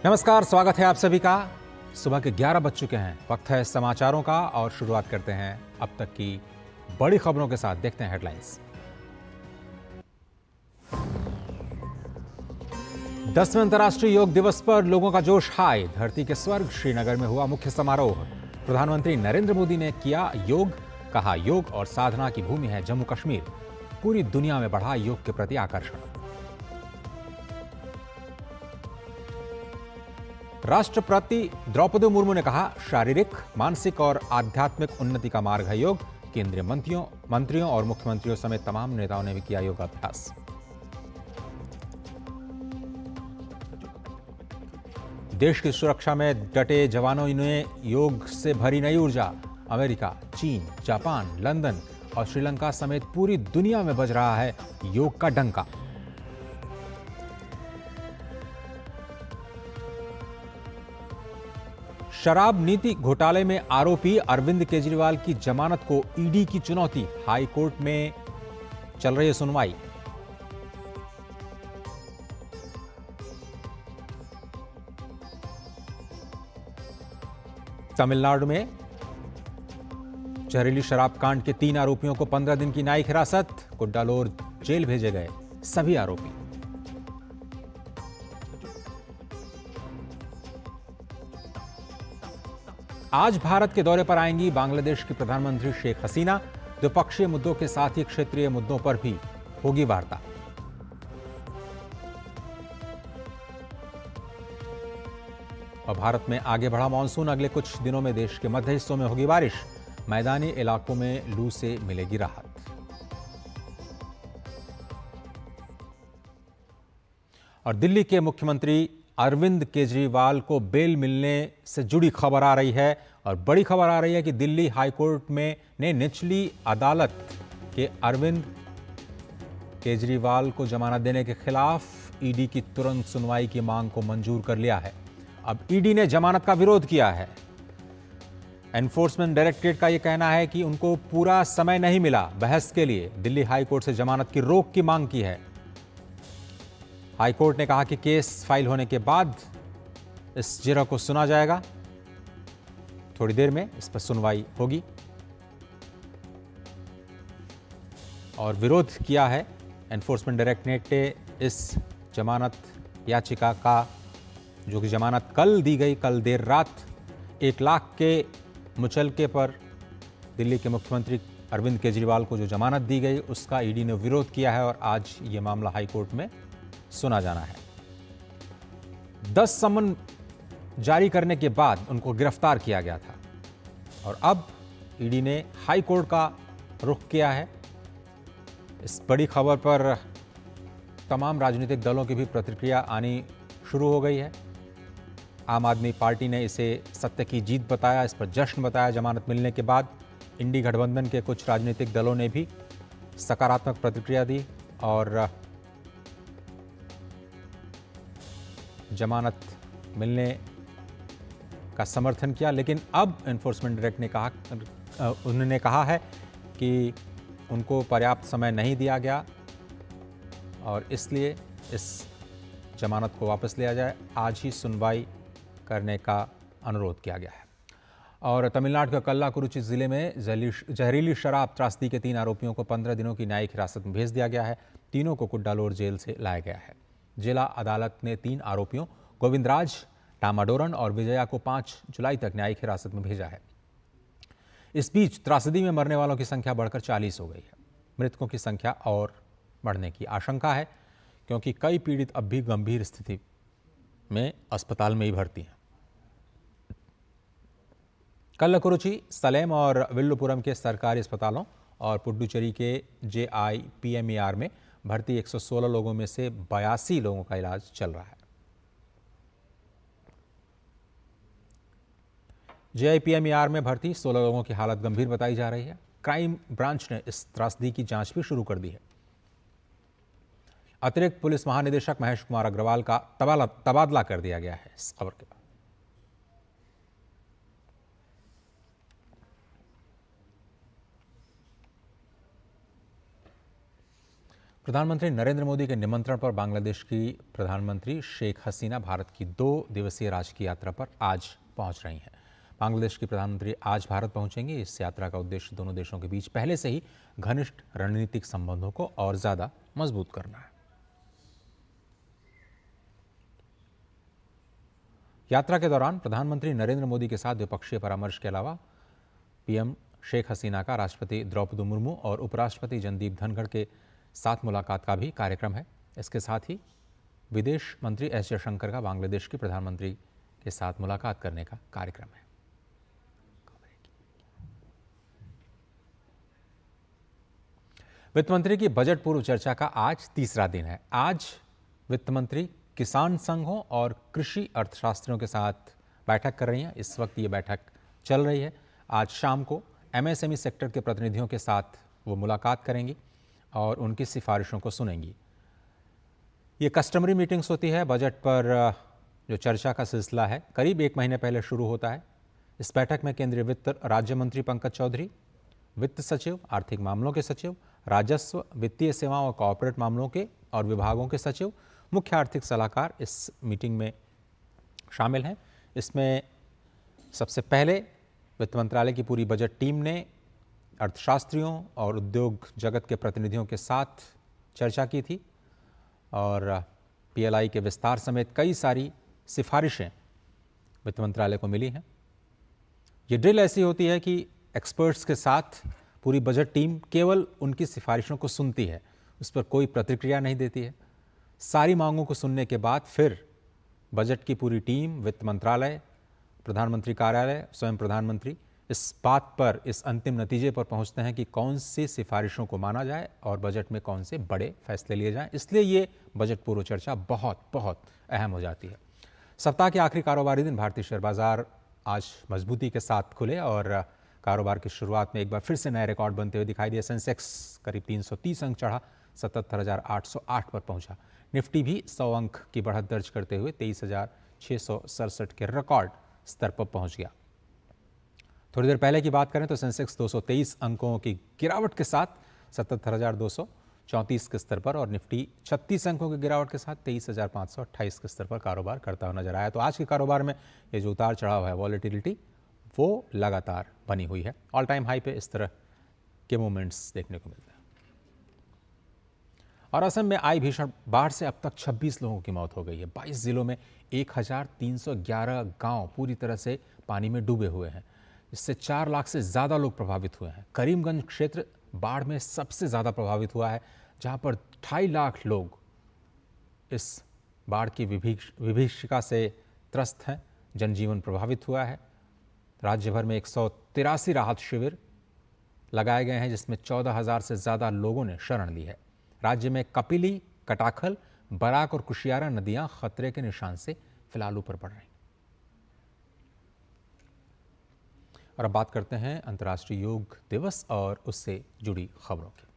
नमस्कार, स्वागत है आप सभी का। सुबह के 11 बज चुके हैं। वक्त है समाचारों का और शुरुआत करते हैं अब तक की बड़ी खबरों के साथ। देखते हैं हेडलाइंस। 10वें अंतर्राष्ट्रीय योग दिवस पर लोगों का जोश हाई। धरती के स्वर्ग श्रीनगर में हुआ मुख्य समारोह। प्रधानमंत्री नरेंद्र मोदी ने किया योग। कहा, योग और साधना की भूमि है जम्मू कश्मीर। पूरी दुनिया में बढ़ा योग के प्रति आकर्षण। राष्ट्रपति द्रौपदी मुर्मू ने कहा, शारीरिक, मानसिक और आध्यात्मिक उन्नति का मार्ग है योग। केंद्रीय मंत्रियों और मुख्यमंत्रियों समेत तमाम नेताओं ने भी किया योगाभ्यास। देश की सुरक्षा में डटे जवानों ने योग से भरी नई ऊर्जा। अमेरिका, चीन, जापान, लंदन और श्रीलंका समेत पूरी दुनिया में बज रहा है योग का डंका। शराब नीति घोटाले में आरोपी अरविंद केजरीवाल की जमानत को ईडी की चुनौती। हाई कोर्ट में चल रही है सुनवाई। तमिलनाडु में जहरीली शराब कांड के 3 आरोपियों को 15 दिन की न्यायिक हिरासत। कुड्डालोर जेल भेजे गए सभी आरोपी। आज भारत के दौरे पर आएंगी बांग्लादेश की प्रधानमंत्री शेख हसीना। द्विपक्षीय मुद्दों के साथ ही क्षेत्रीय मुद्दों पर भी होगी वार्ता। और भारत में आगे बढ़ा मानसून। अगले कुछ दिनों में देश के मध्य हिस्सों में होगी बारिश। मैदानी इलाकों में लू से मिलेगी राहत। और दिल्ली के मुख्यमंत्री अरविंद केजरीवाल को बेल मिलने से जुड़ी खबर आ रही है। और बड़ी खबर आ रही है कि दिल्ली हाईकोर्ट में ने निचली अदालत के अरविंद केजरीवाल को जमानत देने के खिलाफ ईडी की तुरंत सुनवाई की मांग को मंजूर कर लिया है। अब ईडी ने जमानत का विरोध किया है। एनफोर्समेंट डायरेक्टरेट का यह कहना है कि उनको पूरा समय नहीं मिला बहस के लिए। दिल्ली हाईकोर्ट से जमानत की रोक की मांग की है। हाईकोर्ट ने कहा कि केस फाइल होने के बाद इस जिरह को सुना जाएगा। थोड़ी देर में इस पर सुनवाई होगी। और विरोध किया है एनफोर्समेंट डायरेक्टरेट ने इस जमानत याचिका का, जो कि जमानत कल दी गई, कल देर रात 1 लाख के मुचलके पर दिल्ली के मुख्यमंत्री अरविंद केजरीवाल को जो जमानत दी गई उसका ईडी ने विरोध किया है। और आज ये मामला हाईकोर्ट में सुना जाना है। 10 समन जारी करने के बाद उनको गिरफ्तार किया गया था। और अब ईडी ने हाई कोर्ट का रुख किया है। इस बड़ी खबर पर तमाम राजनीतिक दलों की भी प्रतिक्रिया आनी शुरू हो गई है। आम आदमी पार्टी ने इसे सत्य की जीत बताया, इस पर जश्न बताया जमानत मिलने के बाद। इंडी गठबंधन के कुछ राजनीतिक दलों ने भी सकारात्मक प्रतिक्रिया दी और जमानत मिलने का समर्थन किया। लेकिन अब एनफोर्समेंट डायरेक्टरेट उन्होंने कहा है कि उनको पर्याप्त समय नहीं दिया गया और इसलिए इस जमानत को वापस लिया जाए। आज ही सुनवाई करने का अनुरोध किया गया है। और तमिलनाडु के कल्लाकुरुची जिले में जहरीली शराब त्रासदी के 3 आरोपियों को 15 दिनों की न्यायिक हिरासत में भेज दिया गया है। तीनों को कुड्डालोर जेल से लाया गया है। जिला अदालत ने 3 आरोपियों गोविंदराज, टामाडोरन और विजया को 5 जुलाई तक न्यायिक हिरासत में भेजा है। इस बीच त्रासदी में मरने वालों की संख्या बढ़कर 40 हो गई है। मृतकों की संख्या और बढ़ने की आशंका है क्योंकि कई पीड़ित अब भी गंभीर स्थिति में अस्पताल में ही भर्ती हैं। कल्लाकुरुची, सलेम और विल्लुपुरम के सरकारी अस्पतालों और पुडुचेरी के JIPMER में भर्ती 116 लोगों में से 82 लोगों का इलाज चल रहा है। JIPMER में भर्ती 16 लोगों की हालत गंभीर बताई जा रही है। क्राइम ब्रांच ने इस त्रासदी की जांच भी शुरू कर दी है। अतिरिक्त पुलिस महानिदेशक महेश कुमार अग्रवाल का तबादला कर दिया गया है। इस खबर के बाद प्रधानमंत्री नरेंद्र मोदी के निमंत्रण पर बांग्लादेश की प्रधानमंत्री शेख हसीना भारत की 2 दिवसीय राजकीय यात्रा पर आज पहुंच रही हैं। बांग्लादेश की प्रधानमंत्री आज भारत पहुंचेंगी। इस यात्रा का उद्देश्य दोनों देशों के बीच पहले से ही घनिष्ठ रणनीतिक संबंधों को और ज्यादा मजबूत करना है। यात्रा के दौरान प्रधानमंत्री नरेंद्र मोदी के साथ द्विपक्षीय परामर्श के अलावा पीएम शेख हसीना का राष्ट्रपति द्रौपदी मुर्मू और उपराष्ट्रपति जगदीप धनखड़ के साथ मुलाकात का भी कार्यक्रम है। इसके साथ ही विदेश मंत्री एस जयशंकर का बांग्लादेश के प्रधानमंत्री के साथ मुलाकात करने का कार्यक्रम है। वित्त मंत्री की बजट पूर्व चर्चा का आज तीसरा दिन है। आज वित्त मंत्री किसान संघों और कृषि अर्थशास्त्रियों के साथ बैठक कर रही हैं। इस वक्त ये बैठक चल रही है। आज शाम को एमएसएमई सेक्टर के प्रतिनिधियों के साथ वो मुलाकात करेंगी और उनकी सिफारिशों को सुनेंगी। ये कस्टमरी मीटिंग्स होती है। बजट पर जो चर्चा का सिलसिला है करीब 1 महीने पहले शुरू होता है। इस बैठक में केंद्रीय वित्त राज्य मंत्री पंकज चौधरी, वित्त सचिव, आर्थिक मामलों के सचिव, राजस्व, वित्तीय सेवाओं और कॉर्पोरेट मामलों के और विभागों के सचिव, मुख्य आर्थिक सलाहकार इस मीटिंग में शामिल हैं। इसमें सबसे पहले वित्त मंत्रालय की पूरी बजट टीम ने अर्थशास्त्रियों और उद्योग जगत के प्रतिनिधियों के साथ चर्चा की थी और पीएलआई के विस्तार समेत कई सारी सिफारिशें वित्त मंत्रालय को मिली हैं। ये ड्रिल ऐसी होती है कि एक्सपर्ट्स के साथ पूरी बजट टीम केवल उनकी सिफारिशों को सुनती है, उस पर कोई प्रतिक्रिया नहीं देती है। सारी मांगों को सुनने के बाद फिर बजट की पूरी टीम, वित्त मंत्रालय, प्रधानमंत्री कार्यालय, स्वयं प्रधानमंत्री इस बात पर, इस अंतिम नतीजे पर पहुंचते हैं कि कौन सी सिफारिशों को माना जाए और बजट में कौन से बड़े फैसले लिए जाएं। इसलिए ये बजट पूर्व चर्चा बहुत बहुत अहम हो जाती है। सप्ताह के आखिरी कारोबारी दिन भारतीय शेयर बाजार आज मजबूती के साथ खुले और कारोबार की शुरुआत में एक बार फिर से नए रिकॉर्ड बनते हुए दिखाई दिए। सेंसेक्स करीब 330 अंक चढ़ा, 77,808 पर पहुंचा। निफ्टी भी 100 अंक की बढ़त दर्ज करते हुए 23,667 के रिकॉर्ड स्तर पर पहुंच गया। थोड़ी देर पहले की बात करें तो सेंसेक्स 223 अंकों की गिरावट के साथ 77,234 के स्तर पर और निफ्टी 36 अंकों की गिरावट के साथ 23,528 के स्तर पर कारोबार करता हुआ नजर आया। तो आज के कारोबार में ये जो उतार चढ़ाव है, वॉलेटिलिटी, वो लगातार बनी हुई है। ऑल टाइम हाई पे इस तरह के मूवमेंट्स देखने को मिलते हैं। और असम में आई भीषण बाढ़ से अब तक 26 लोगों की मौत हो गई है। 22 जिलों में 1,311 गांव पूरी तरह से पानी में डूबे हुए हैं। इससे 4 लाख से ज़्यादा लोग प्रभावित हुए हैं। करीमगंज क्षेत्र बाढ़ में सबसे ज़्यादा प्रभावित हुआ है, जहां पर 2.5 लाख लोग इस बाढ़ की विभीषिका से त्रस्त हैं। जनजीवन प्रभावित हुआ है। राज्य भर में 183 राहत शिविर लगाए गए हैं, जिसमें 14,000 से ज़्यादा लोगों ने शरण ली है। राज्य में कपिली, कटाखल, बराक और कुशियारा नदियां खतरे के निशान से फिलहाल ऊपर बढ़ रही। और अब बात करते हैं अंतर्राष्ट्रीय योग दिवस और उससे जुड़ी खबरों की।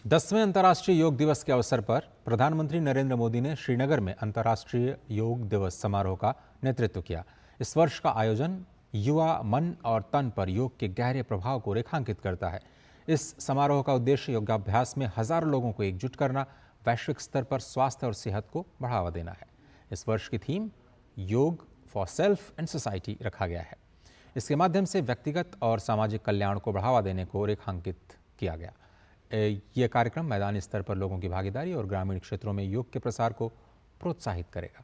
दसवें अंतर्राष्ट्रीय योग दिवस के अवसर पर प्रधानमंत्री नरेंद्र मोदी ने श्रीनगर में अंतर्राष्ट्रीय योग दिवस समारोह का नेतृत्व किया। इस वर्ष का आयोजन युवा मन और तन पर योग के गहरे प्रभाव को रेखांकित करता है। इस समारोह का उद्देश्य योगाभ्यास में हजारों लोगों को एकजुट करना, वैश्विक स्तर पर स्वास्थ्य और सेहत को बढ़ावा देना है। इस वर्ष की थीम योग फॉर सेल्फ एंड सोसाइटी रखा गया है। इसके माध्यम से व्यक्तिगत और सामाजिक कल्याण को बढ़ावा देने को रेखांकित किया गया। ये कार्यक्रम मैदानी स्तर पर लोगों की भागीदारी और ग्रामीण क्षेत्रों में योग के प्रसार को प्रोत्साहित करेगा।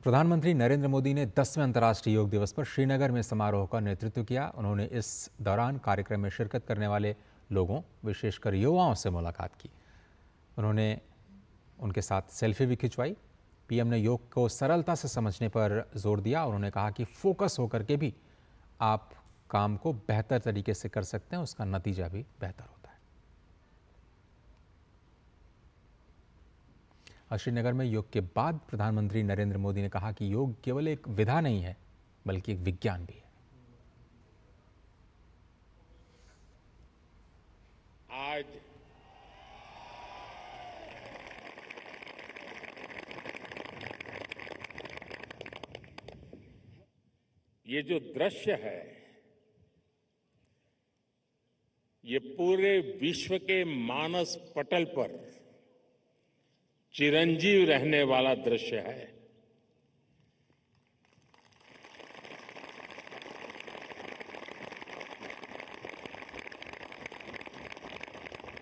प्रधानमंत्री नरेंद्र मोदी ने 10वें अंतर्राष्ट्रीय योग दिवस पर श्रीनगर में समारोह का नेतृत्व किया। उन्होंने इस दौरान कार्यक्रम में शिरकत करने वाले लोगों, विशेषकर युवाओं से मुलाकात की। उन्होंने उनके साथ सेल्फी भी खिंचवाई। पीएम ने योग को सरलता से समझने पर जोर दिया। उन्होंने कहा कि फोकस होकर के भी आप काम को बेहतर तरीके से कर सकते हैं, उसका नतीजा भी बेहतर होता है। और श्रीनगर में योग के बाद प्रधानमंत्री नरेंद्र मोदी ने कहा कि योग केवल एक विधा नहीं है बल्कि एक विज्ञान भी है। आज ये जो दृश्य है, ये पूरे विश्व के मानस पटल पर चिरंजीव रहने वाला दृश्य है।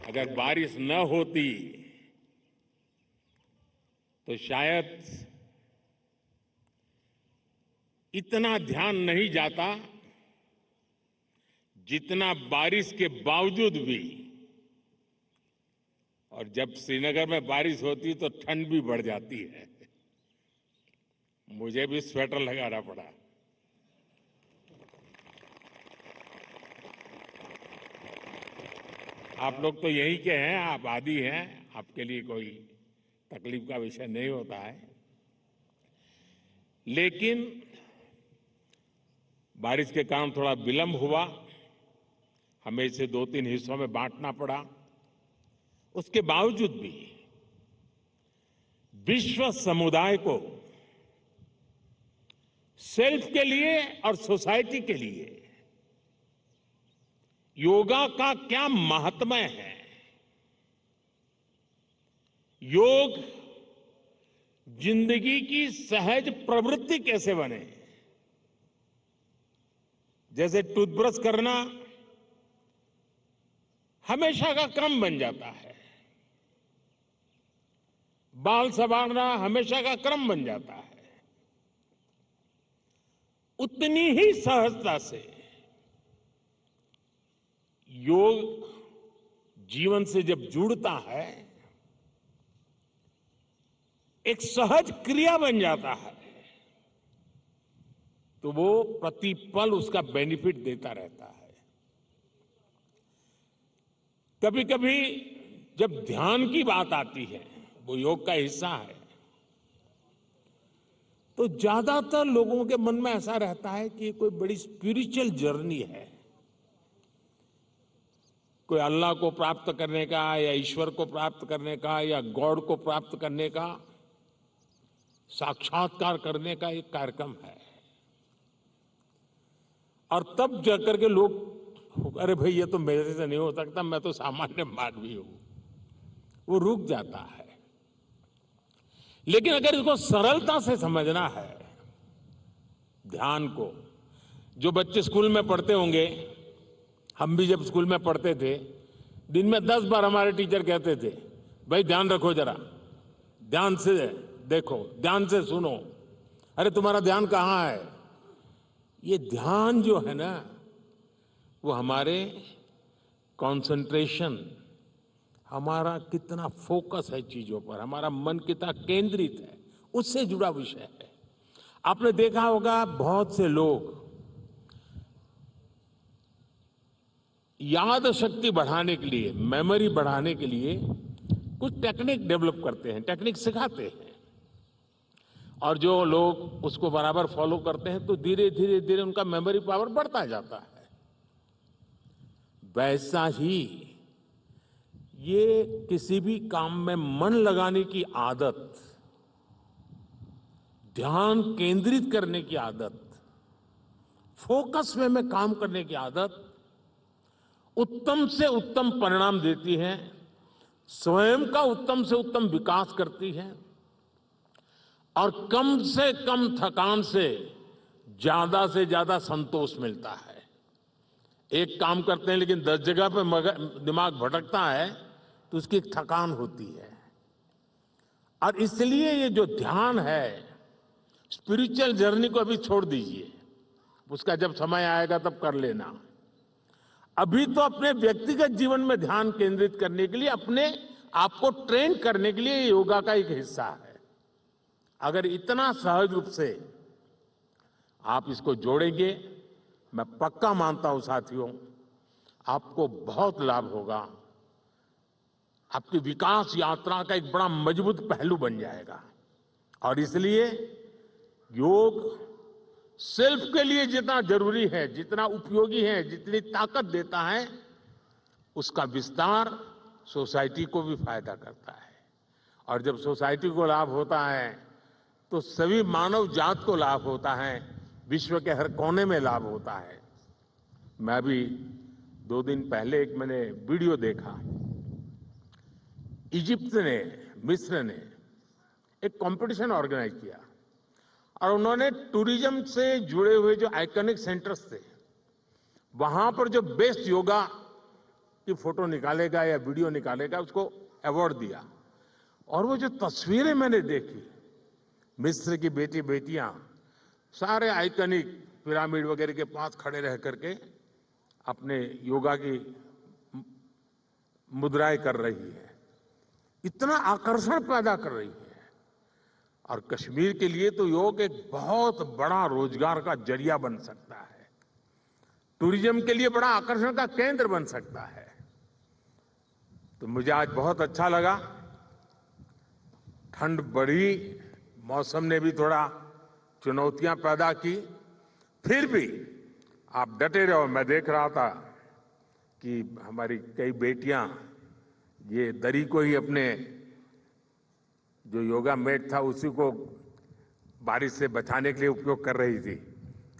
अगर बारिश न होती तो शायद इतना ध्यान नहीं जाता जितना बारिश के बावजूद भी। और जब श्रीनगर में बारिश होती तो ठंड भी बढ़ जाती है। मुझे भी स्वेटर लगाना पड़ा। आप लोग तो यही के हैं, आप आदी हैं, आपके लिए कोई तकलीफ का विषय नहीं होता है। लेकिन बारिश के कारण थोड़ा विलंब हुआ, हमें इसे 2-3 हिस्सों में बांटना पड़ा। उसके बावजूद भी विश्व समुदाय को सेल्फ के लिए और सोसाइटी के लिए योगा का क्या महात्म्य है, योग जिंदगी की सहज प्रवृत्ति कैसे बने। जैसे टूथब्रश करना हमेशा का क्रम बन जाता है, बाल संवारना हमेशा का क्रम बन जाता है, उतनी ही सहजता से योग जीवन से जब जुड़ता है एक सहज क्रिया बन जाता है, तो वो प्रतिपल उसका बेनिफिट देता रहता है। कभी कभी जब ध्यान की बात आती है, वो योग का हिस्सा है, तो ज्यादातर लोगों के मन में ऐसा रहता है कि कोई बड़ी स्पिरिचुअल जर्नी है, कोई अल्लाह को प्राप्त करने का या ईश्वर को प्राप्त करने का या गॉड को प्राप्त करने का, साक्षात्कार करने का एक कार्यक्रम है। और तब जाकर के लोग, अरे भाई ये तो मेरे से नहीं हो सकता, मैं तो सामान्य मानवी हूं, वो रुक जाता है। लेकिन अगर इसको सरलता से समझना है, ध्यान को, जो बच्चे स्कूल में पढ़ते होंगे, हम भी जब स्कूल में पढ़ते थे, दिन में 10 बार हमारे टीचर कहते थे, भाई ध्यान रखो, जरा ध्यान से देखो, ध्यान से सुनो। अरे तुम्हारा ध्यान कहाँ है? ये ध्यान जो है ना, वो हमारे कंसंट्रेशन, हमारा कितना फोकस है चीजों पर, हमारा मन कितना केंद्रित है, उससे जुड़ा विषय है। आपने देखा होगा बहुत से लोग याद शक्ति बढ़ाने के लिए, मेमोरी बढ़ाने के लिए कुछ टेक्निक डेवलप करते हैं, टेक्निक सिखाते हैं, और जो लोग उसको बराबर फॉलो करते हैं तो धीरे धीरे धीरे उनका मेमोरी पावर बढ़ता जाता है। वैसा ही ये किसी भी काम में मन लगाने की आदत, ध्यान केंद्रित करने की आदत, फोकस में काम करने की आदत उत्तम से उत्तम परिणाम देती है, स्वयं का उत्तम से उत्तम विकास करती है, और कम से कम थकान से ज्यादा संतोष मिलता है। एक काम करते हैं लेकिन 10 जगह पे दिमाग भटकता है तो उसकी एक थकान होती है। और इसलिए ये जो ध्यान है, स्पिरिचुअल जर्नी को अभी छोड़ दीजिए, उसका जब समय आएगा तब कर लेना। अभी तो अपने व्यक्तिगत जीवन में ध्यान केंद्रित करने के लिए, अपने आप को ट्रेन करने के लिए योगा का एक हिस्सा है। अगर इतना सहज रूप से आप इसको जोड़ेंगे, मैं पक्का मानता हूं साथियों, आपको बहुत लाभ होगा। आपकी विकास यात्रा का एक बड़ा मजबूत पहलू बन जाएगा। और इसलिए योग सेल्फ के लिए जितना जरूरी है, जितना उपयोगी है, जितनी ताकत देता है, उसका विस्तार सोसाइटी को भी फायदा करता है। और जब सोसाइटी को लाभ होता है तो सभी मानव जात को लाभ होता है, विश्व के हर कोने में लाभ होता है। मैं अभी 2 दिन पहले एक मैंने वीडियो देखा। इजिप्ट ने, मिस्र ने एक कंपटीशन ऑर्गेनाइज किया और उन्होंने टूरिज्म से जुड़े हुए जो आइकॉनिक सेंटर्स थे, वहां पर जो बेस्ट योगा की फोटो निकालेगा या वीडियो निकालेगा, उसको अवार्ड दिया। और वो जो तस्वीरें मैंने देखी, मिस्र की बेटियां सारे आइकॉनिक पिरामिड वगैरह के पास खड़े रह करके अपने योगा की मुद्राएं कर रही है, इतना आकर्षण पैदा कर रही है। और कश्मीर के लिए तो योग एक बहुत बड़ा रोजगार का जरिया बन सकता है, टूरिज्म के लिए बड़ा आकर्षण का केंद्र बन सकता है। तो मुझे आज बहुत अच्छा लगा। ठंड बढ़ी, मौसम ने भी थोड़ा चुनौतियां पैदा की, फिर भी आप डटे रहो। मैं देख रहा था कि हमारी कई बेटियां ये दरी को ही अपने जो योगा मैट था उसी को बारिश से बचाने के लिए उपयोग कर रही थी,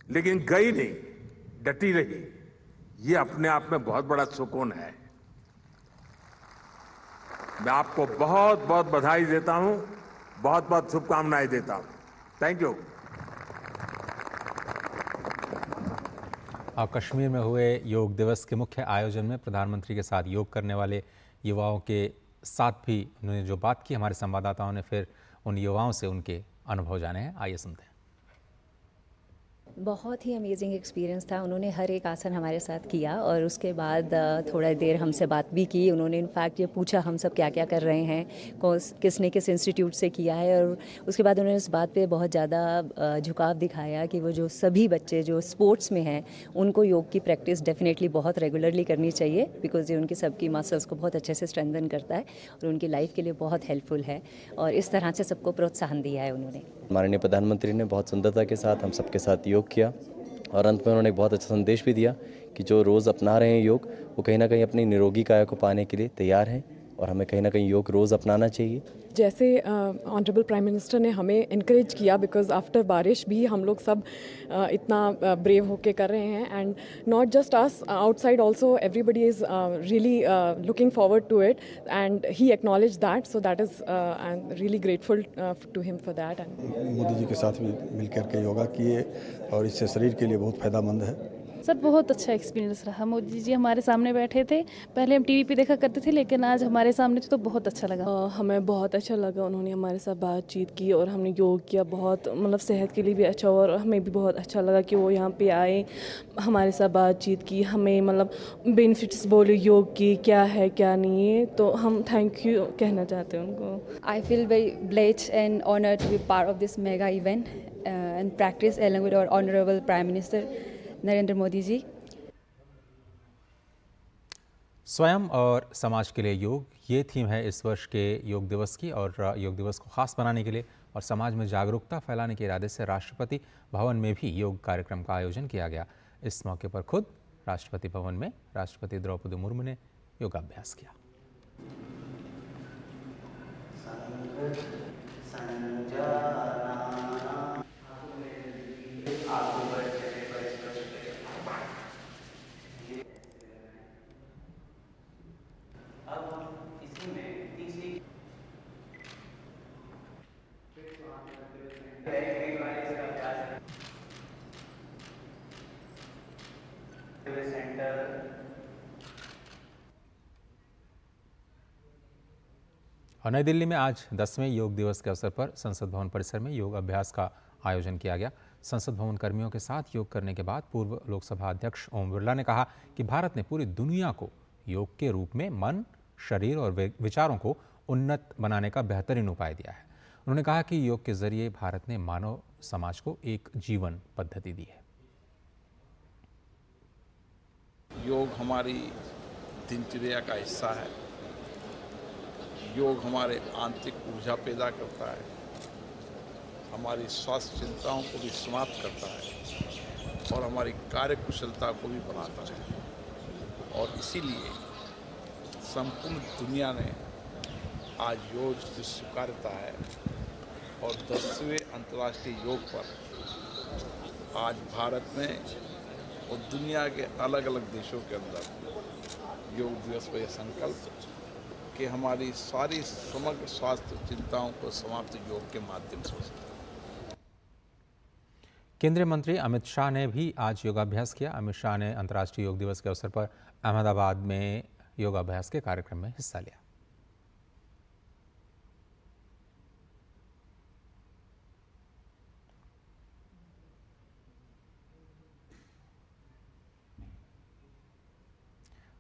लेकिन गई नहीं, डटी रही। ये अपने आप में बहुत बड़ा सुकून है। मैं आपको बहुत बहुत बधाई देता हूं, बहुत बहुत शुभकामनाएं देता हूं। Thank you. कश्मीर में हुए योग दिवस के मुख्य आयोजन में प्रधानमंत्री के साथ योग करने वाले युवाओं के साथ भी उन्होंने जो बात की, हमारे संवाददाताओं ने फिर उन युवाओं से उनके अनुभव जाने हैं। आइए सुनते हैं। बहुत ही अमेजिंग एक्सपीरियंस था। उन्होंने हर एक आसन हमारे साथ किया और उसके बाद थोड़ा देर हमसे बात भी की। उन्होंने इनफैक्ट ये पूछा हम सब क्या क्या कर रहे हैं, किसने किस इंस्टीट्यूट से किया है। और उसके बाद उन्होंने इस बात पे बहुत ज़्यादा झुकाव दिखाया कि वो जो सभी बच्चे जो स्पोर्ट्स में हैं उनको योग की प्रैक्टिस डेफिनेटली बहुत रेगुलरली करनी चाहिए, बिकॉज ये उनकी सबकी मसल्स को बहुत अच्छे से स्ट्रेंथन करता है और उनकी लाइफ के लिए बहुत हेल्पफुल है। और इस तरह से सबको प्रोत्साहन दिया है उन्होंने। माननीय प्रधानमंत्री ने बहुत सुंदरता के साथ हम सबके साथ योग किया और अंत में उन्होंने एक बहुत अच्छा संदेश भी दिया कि जो रोज़ अपना रहे हैं योग, वो कहीं ना कहीं अपनी निरोगी काया को पाने के लिए तैयार हैं और हमें कहीं ना कहीं योग रोज़ अपनाना चाहिए। जैसे ऑनरेबल प्राइम मिनिस्टर ने हमें इनकरेज किया, बिकॉज आफ्टर बारिश भी हम लोग सब इतना ब्रेव होके कर रहे हैं, and not just us, outside also everybody is really looking forward to it and he acknowledge that, so that is I am really grateful to him for that. Modi ji के साथ भी मिलकर के योगा किए और इससे शरीर के लिए बहुत फायदेमंद है। सर बहुत अच्छा एक्सपीरियंस रहा। मोदी जी हमारे सामने बैठे थे, पहले हम टीवी पे देखा करते थे लेकिन आज हमारे सामने थे तो बहुत अच्छा लगा। हमें बहुत अच्छा लगा, उन्होंने हमारे साथ बातचीत की और हमने योग किया। बहुत मतलब सेहत के लिए भी अच्छा हुआ और हमें भी बहुत अच्छा लगा कि वो यहाँ पे आए, हमारे साथ बातचीत की, हमें मतलब बेनिफिट्स बोले योग की क्या है क्या नहीं है, तो हम थैंक यू कहना चाहते हैं उनको। I feel very blessed and honored to be part of this mega event and practice along with our Honorable Prime Minister Narendra Modi ji. स्वयं और समाज के लिए योग, ये थीम है इस वर्ष के योग दिवस की। और योग दिवस को खास बनाने के लिए और समाज में जागरूकता फैलाने के इरादे से राष्ट्रपति भवन में भी योग कार्यक्रम का आयोजन किया गया। इस मौके पर खुद राष्ट्रपति भवन में राष्ट्रपति द्रौपदी मुर्मू ने योगाभ्यास किया। और नई दिल्ली में आज 10वें योग दिवस के अवसर पर संसद भवन परिसर में योग अभ्यास का आयोजन किया गया। संसद भवन कर्मियों के साथ योग करने के बाद पूर्व लोकसभा अध्यक्ष ओम बिरला ने कहा कि भारत ने पूरी दुनिया को योग के रूप में मन, शरीर और विचारों को उन्नत बनाने का बेहतरीन उपाय दिया है। उन्होंने कहा कि योग के जरिए भारत ने मानव समाज को एक जीवन पद्धति दी है। योग हमारी दिनचर्या का हिस्सा है योग हमारे आंतरिक ऊर्जा पैदा करता है, हमारी स्वास्थ्य चिंताओं को भी समाप्त करता है और हमारी कार्य कुशलता को भी बढ़ाता है। और इसीलिए संपूर्ण दुनिया ने आज योग की स्वीकार्यता है और 10वें अंतर्राष्ट्रीय योग पर आज भारत में और दुनिया के अलग अलग देशों के अंदर योग दिवस पर यह संकल्प कि हमारी सारी समग्र स्वास्थ्य चिंताओं को समाप्त योग के माध्यम से हो सके। केंद्रीय मंत्री अमित शाह ने भी आज योगाभ्यास किया। अमित शाह ने अंतर्राष्ट्रीय योग दिवस के अवसर पर अहमदाबाद में योगाभ्यास के कार्यक्रम में हिस्सा लिया।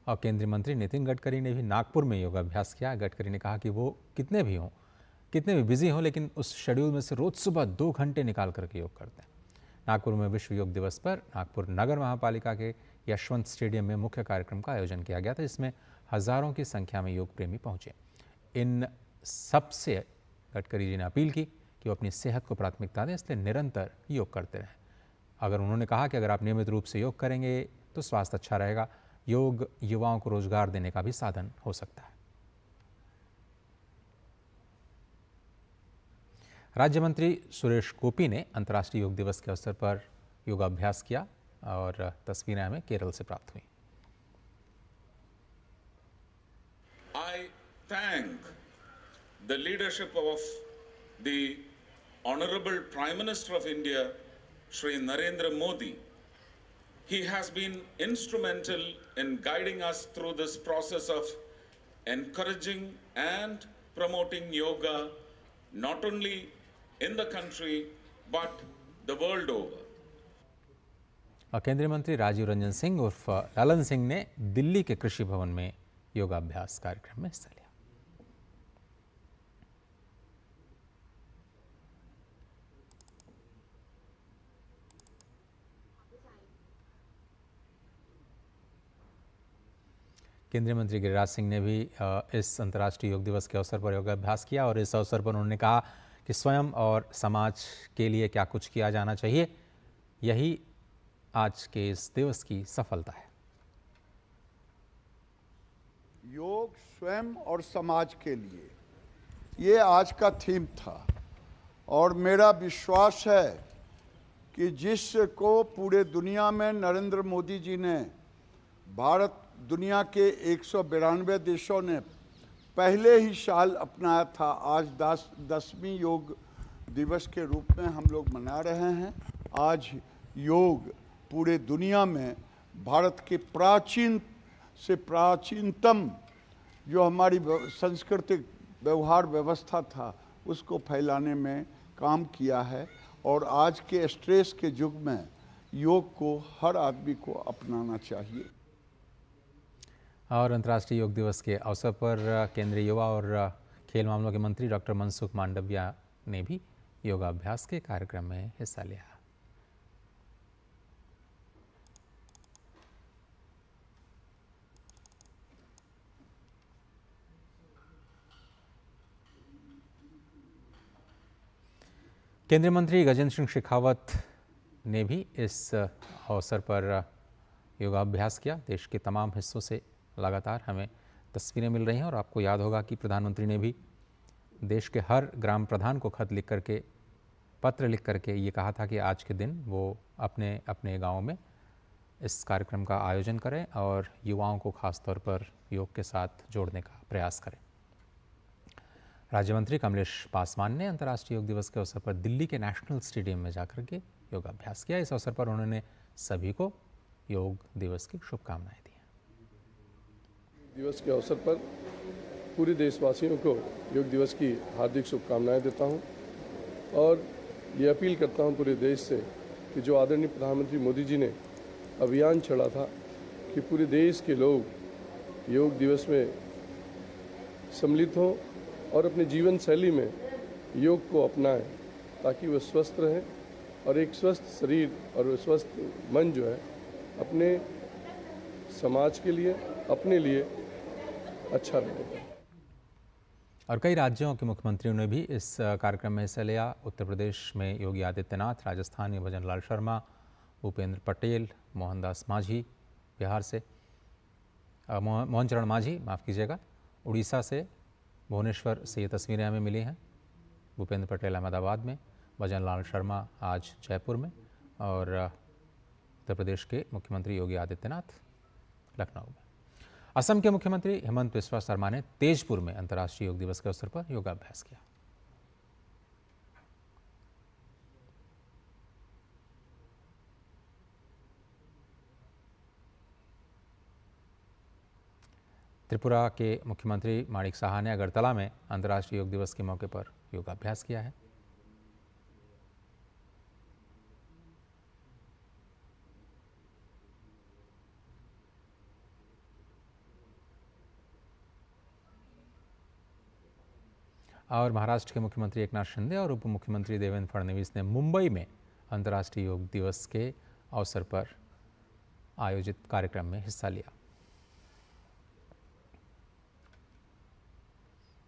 और केंद्रीय मंत्री नितिन गडकरी ने भी नागपुर में योगाभ्यास किया। गडकरी ने कहा कि वो कितने भी बिजी हों, लेकिन उस शेड्यूल में से रोज सुबह 2 घंटे निकाल करके योग करते हैं। नागपुर में विश्व योग दिवस पर नागपुर नगर महापालिका के यशवंत स्टेडियम में मुख्य कार्यक्रम का आयोजन किया गया था, जिसमें हजारों की संख्या में योग प्रेमी पहुंचे। इन सबसे गडकरी जी ने अपील की कि वो अपनी सेहत को प्राथमिकता दें, इसलिए निरंतर योग करते रहें। उन्होंने कहा कि अगर आप नियमित रूप से योग करेंगे तो स्वास्थ्य अच्छा रहेगा। योग युवाओं को रोजगार देने का भी साधन हो सकता है। राज्य मंत्री सुरेश गोपी ने अंतर्राष्ट्रीय योग दिवस के अवसर पर योगाभ्यास किया और तस्वीरें हमें केरल से प्राप्त हुई। I thank the leadership of the Honorable Prime Minister of India, Shri Narendra Modi. He has been instrumental in guiding us through this process of encouraging and promoting yoga, not only in the country but the world over. केंद्रीय मंत्री राजीव रंजन सिंह उर्फ ललन सिंह ने दिल्ली के कृषि भवन में योगाभ्यास कार्यक्रम में हिस्सा लिया। केंद्रीय मंत्री गिरिराज सिंह ने भी इस अंतर्राष्ट्रीय योग दिवस के अवसर पर योगाभ्यास किया और इस अवसर पर उन्होंने कहा कि स्वयं और समाज के लिए क्या कुछ किया जाना चाहिए, यही आज के इस दिवस की सफलता है। योग स्वयं और समाज के लिए, ये आज का थीम था और मेरा विश्वास है कि जिसको पूरे दुनिया में नरेंद्र मोदी जी ने, भारत दुनिया के 192 देशों ने पहले ही साल अपनाया था, आज 10वीं योग दिवस के रूप में हम लोग मना रहे हैं। आज योग पूरे दुनिया में भारत के प्राचीन से प्राचीनतम जो हमारी सांस्कृतिक व्यवहार व्यवस्था था उसको फैलाने में काम किया है और आज के स्ट्रेस के युग में योग को हर आदमी को अपनाना चाहिए। और अंतर्राष्ट्रीय योग दिवस के अवसर पर केंद्रीय युवा और खेल मामलों के मंत्री डॉक्टर मनसुख मांडविया ने भी योगाभ्यास के कार्यक्रम में हिस्सा लिया। केंद्रीय मंत्री गजेंद्र सिंह शेखावत ने भी इस अवसर पर योगाभ्यास किया। देश के तमाम हिस्सों से लगातार हमें तस्वीरें मिल रही हैं और आपको याद होगा कि प्रधानमंत्री ने भी देश के हर ग्राम प्रधान को खत लिख करके, पत्र लिख करके ये कहा था कि आज के दिन वो अपने अपने गाँव में इस कार्यक्रम का आयोजन करें और युवाओं को खास तौर पर योग के साथ जोड़ने का प्रयास करें। राज्य मंत्री कमलेश पासवान ने अंतर्राष्ट्रीय योग दिवस के अवसर पर दिल्ली के नेशनल स्टेडियम में जाकर के योगाभ्यास किया। इस अवसर पर उन्होंने सभी को योग दिवस की शुभकामनाएं दी। दिवस के अवसर पर पूरे देशवासियों को योग दिवस की हार्दिक शुभकामनाएं देता हूं और ये अपील करता हूं पूरे देश से कि जो आदरणीय प्रधानमंत्री मोदी जी ने अभियान छेड़ा था कि पूरे देश के लोग योग दिवस में सम्मिलित हों और अपने जीवन शैली में योग को अपनाएं ताकि वह स्वस्थ रहें और एक स्वस्थ शरीर और स्वस्थ मन जो है अपने समाज के लिए, अपने लिए अच्छा रहेगा। और कई राज्यों के मुख्यमंत्रियों ने भी इस कार्यक्रम में हिस्सा लिया। उत्तर प्रदेश में योगी आदित्यनाथ, राजस्थान में भजन लाल शर्मा, भूपेंद्र पटेल, मोहनदास मांझी बिहार से, मोहन चरण मांझी माफ़ कीजिएगा, उड़ीसा से, भुवनेश्वर से ये तस्वीरें हमें मिली हैं। भूपेंद्र पटेल अहमदाबाद में, भजन लाल शर्मा आज जयपुर में, और उत्तर प्रदेश के मुख्यमंत्री योगी आदित्यनाथ लखनऊ में। असम के मुख्यमंत्री हेमंत बिस्वा शर्मा ने तेजपुर में अंतर्राष्ट्रीय योग दिवस के अवसर पर योगाभ्यास किया। त्रिपुरा के मुख्यमंत्री माणिक साहा ने अगरतला में अंतर्राष्ट्रीय योग दिवस के मौके पर योगाभ्यास किया है। और महाराष्ट्र के मुख्यमंत्री एकनाथ शिंदे और उप मुख्यमंत्री देवेंद्र फडणवीस ने मुंबई में अंतर्राष्ट्रीय योग दिवस के अवसर पर आयोजित कार्यक्रम में हिस्सा लिया।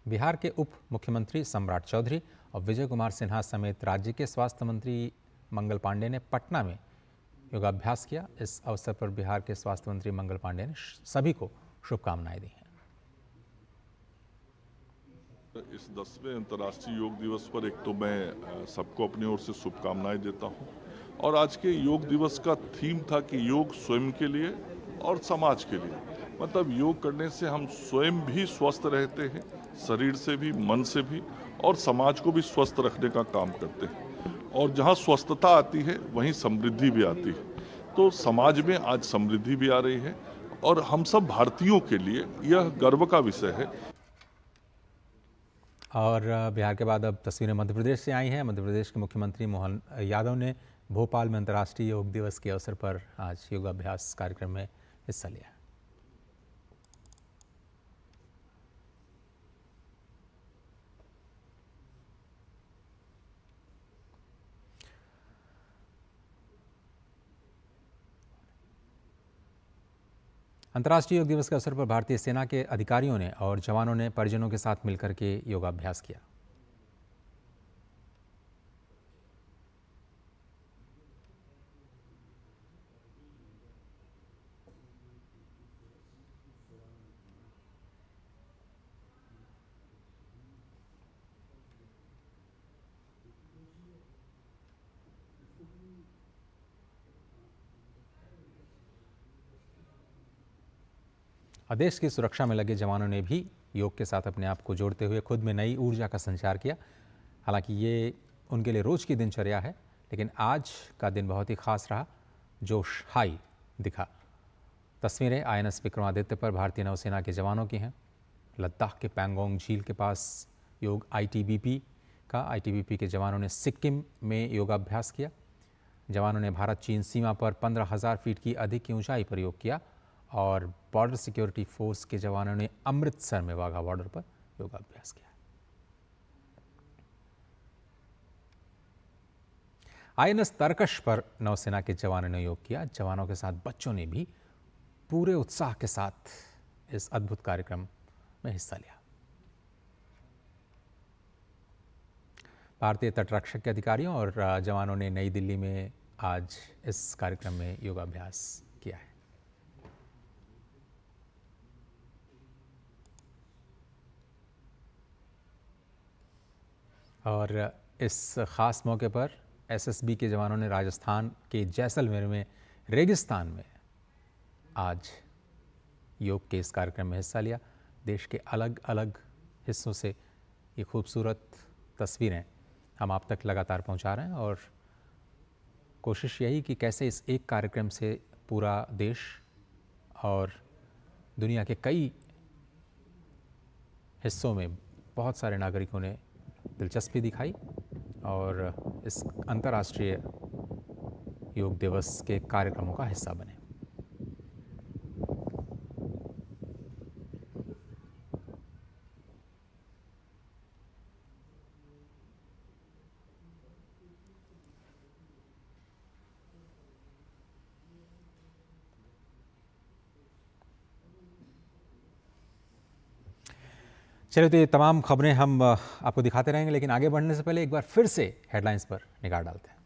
बिहार के उप मुख्यमंत्री सम्राट चौधरी और विजय कुमार सिन्हा समेत राज्य के स्वास्थ्य मंत्री मंगल पांडे ने पटना में योगाभ्यास किया। इस अवसर पर बिहार के स्वास्थ्य मंत्री मंगल पांडे ने सभी को शुभकामनाएं दी हैं। इस 10वें अंतर्राष्ट्रीय योग दिवस पर एक तो मैं सबको अपनी ओर से शुभकामनाएं देता हूं, और आज के योग दिवस का थीम था कि योग स्वयं के लिए और समाज के लिए। मतलब योग करने से हम स्वयं भी स्वस्थ रहते हैं, शरीर से भी, मन से भी, और समाज को भी स्वस्थ रखने का काम करते हैं। और जहां स्वस्थता आती है वहीं समृद्धि भी आती है। तो समाज में आज समृद्धि भी आ रही है, और हम सब भारतीयों के लिए यह गर्व का विषय है। और बिहार के बाद अब तस्वीरें मध्य प्रदेश से आई हैं। मध्य प्रदेश के मुख्यमंत्री मोहन यादव ने भोपाल में अंतर्राष्ट्रीय योग दिवस के अवसर पर आज योगाभ्यास कार्यक्रम में हिस्सा लिया। अंतर्राष्ट्रीय योग दिवस के अवसर पर भारतीय सेना के अधिकारियों ने और जवानों ने परिजनों के साथ मिलकर के योगाभ्यास किया। और देश की सुरक्षा में लगे जवानों ने भी योग के साथ अपने आप को जोड़ते हुए खुद में नई ऊर्जा का संचार किया। हालांकि ये उनके लिए रोज़ की दिनचर्या है, लेकिन आज का दिन बहुत ही खास रहा, जोश हाई दिखा। तस्वीरें INS विक्रमादित्य पर भारतीय नौसेना के जवानों की हैं। लद्दाख के पैंगोंग झील के पास योग ITBP के जवानों ने सिक्किम में योगाभ्यास किया। जवानों ने भारत चीन सीमा पर 15,000 फीट की अधिक की ऊंचाई पर योग किया, और बॉर्डर सिक्योरिटी फोर्स के जवानों ने अमृतसर में वाघा बॉर्डर पर योगाभ्यास किया। INS तरकश पर नौसेना के जवानों ने योग किया। जवानों के साथ बच्चों ने भी पूरे उत्साह के साथ इस अद्भुत कार्यक्रम में हिस्सा लिया। भारतीय तटरक्षक के अधिकारियों और जवानों ने नई दिल्ली में आज इस कार्यक्रम में योगाभ्यास किया है। और इस ख़ास मौके पर SSB के जवानों ने राजस्थान के जैसलमेर में रेगिस्तान में आज योग के इस कार्यक्रम में हिस्सा लिया। देश के अलग अलग हिस्सों से ये खूबसूरत तस्वीरें हम आप तक लगातार पहुंचा रहे हैं, और कोशिश यही कि कैसे इस एक कार्यक्रम से पूरा देश और दुनिया के कई हिस्सों में बहुत सारे नागरिकों ने दिलचस्पी दिखाई और इस अंतर्राष्ट्रीय योग दिवस के कार्यक्रमों का हिस्सा बने। चलिए, तो ये तमाम खबरें हम आपको दिखाते रहेंगे, लेकिन आगे बढ़ने से पहले एक बार फिर से हेडलाइंस पर निगाह डालते हैं।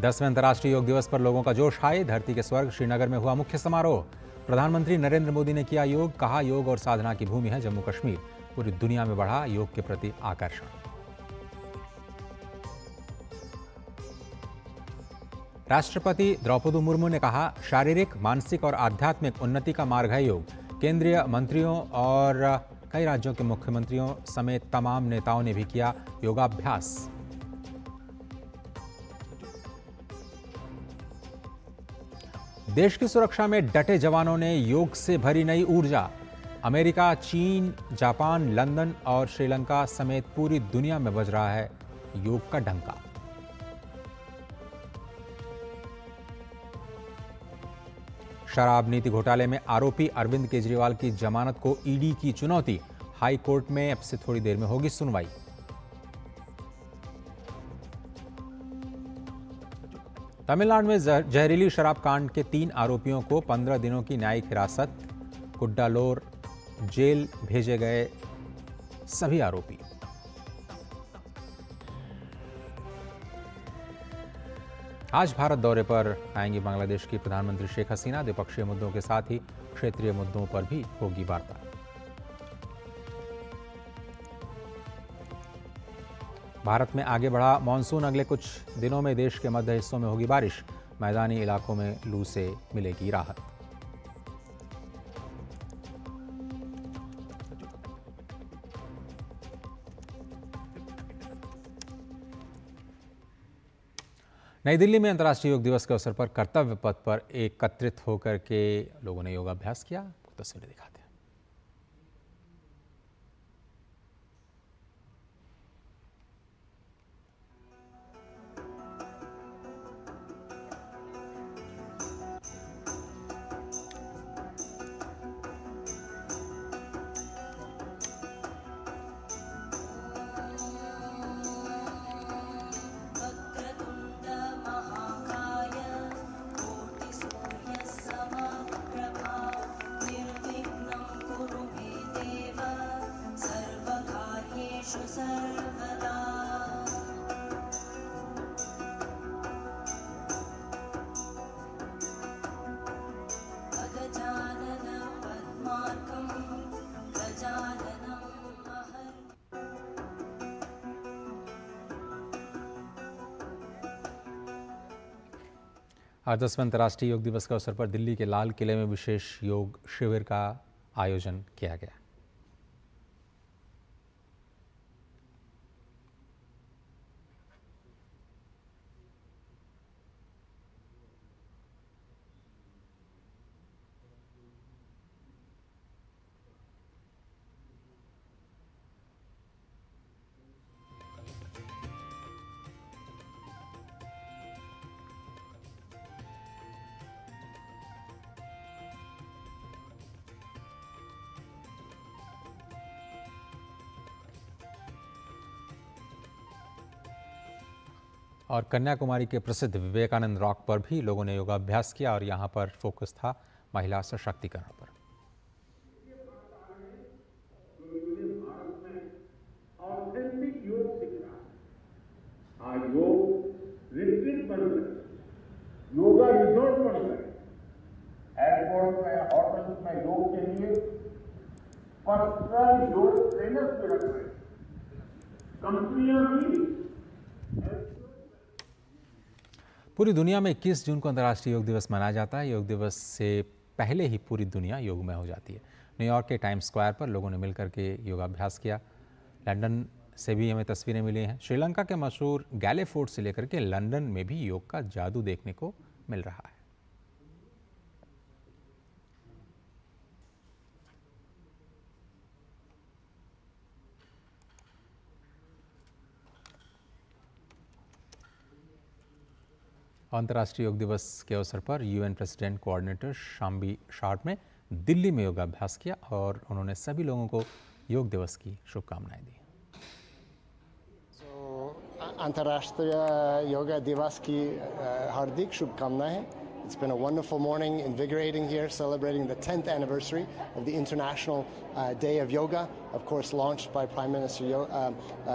10वें अंतर्राष्ट्रीय योग दिवस पर लोगों का जोश हाई। धरती के स्वर्ग श्रीनगर में हुआ मुख्य समारोह। प्रधानमंत्री नरेंद्र मोदी ने किया योग, कहा योग और साधना की भूमि है जम्मू कश्मीर। पूरी दुनिया में बढ़ा योग के प्रति आकर्षण। राष्ट्रपति द्रौपदी मुर्मू ने कहा शारीरिक, मानसिक और आध्यात्मिक उन्नति का मार्ग है योग। केंद्रीय मंत्रियों और कई राज्यों के मुख्यमंत्रियों समेत तमाम नेताओं ने भी किया योगाभ्यास। देश की सुरक्षा में डटे जवानों ने योग से भरी नई ऊर्जा। अमेरिका, चीन, जापान, लंदन और श्रीलंका समेत पूरी दुनिया में बज रहा है योग का डंका। शराब नीति घोटाले में आरोपी अरविंद केजरीवाल की जमानत को ईडी की चुनौती। हाई कोर्ट में अब से थोड़ी देर में होगी सुनवाई। तमिलनाडु में जहरीली शराब कांड के 3 आरोपियों को 15 दिनों की न्यायिक हिरासत। कुड्डालोर जेल भेजे गए सभी आरोपी। आज भारत दौरे पर आएंगी बांग्लादेश की प्रधानमंत्री शेख हसीना। द्विपक्षीय मुद्दों के साथ ही क्षेत्रीय मुद्दों पर भी होगी वार्ता। भारत में आगे बढ़ा मॉनसून। अगले कुछ दिनों में देश के मध्य हिस्सों में होगी बारिश। मैदानी इलाकों में लू से मिलेगी राहत। नई दिल्ली में अंतर्राष्ट्रीय योग दिवस के अवसर पर कर्तव्य पथ पर एकत्रित होकर के लोगों ने योगाभ्यास किया। तस्वीरें दिखाते हैं। आज 10वें अंतर्राष्ट्रीय योग दिवस के अवसर पर दिल्ली के लाल किले में विशेष योग शिविर का आयोजन किया गया। और कन्याकुमारी के प्रसिद्ध विवेकानंद रॉक पर भी लोगों ने योगाभ्यास किया और यहाँ पर फोकस था महिला सशक्तिकरण पर। ऑथेंटिक योग सीख रहा है। आज योग रिट्रीट बन रहे, योगा रिजॉर्ट बन रहे, एयरपोर्ट में, होटल में योग के लिए पर्सनल योग ट्रेनर्स भी रख रहे, कंपनियां भी। पूरी दुनिया में 21 जून को अंतर्राष्ट्रीय योग दिवस मनाया जाता है। योग दिवस से पहले ही पूरी दुनिया योगमय हो जाती है। न्यूयॉर्क के टाइम्स स्क्वायर पर लोगों ने मिलकर के योगाभ्यास किया। लंदन से भी हमें तस्वीरें मिली हैं। श्रीलंका के मशहूर गैले फोर्ट से लेकर के लंदन में भी योग का जादू देखने को मिल रहा है। अंतर्राष्ट्रीय योग दिवस के अवसर पर यूएन प्रेसिडेंट कोऑर्डिनेटर शाम्बी शार्ट ने दिल्ली में योगाभ्यास किया और उन्होंने सभी लोगों को योग दिवस की शुभकामनाएं दी। अंतर्राष्ट्रीय योगा दिवस की हार्दिक शुभकामनाएं। It's been a wonderful morning, invigorating here, celebrating the 10th anniversary of the International Day of Yoga, of course launched by Prime Minister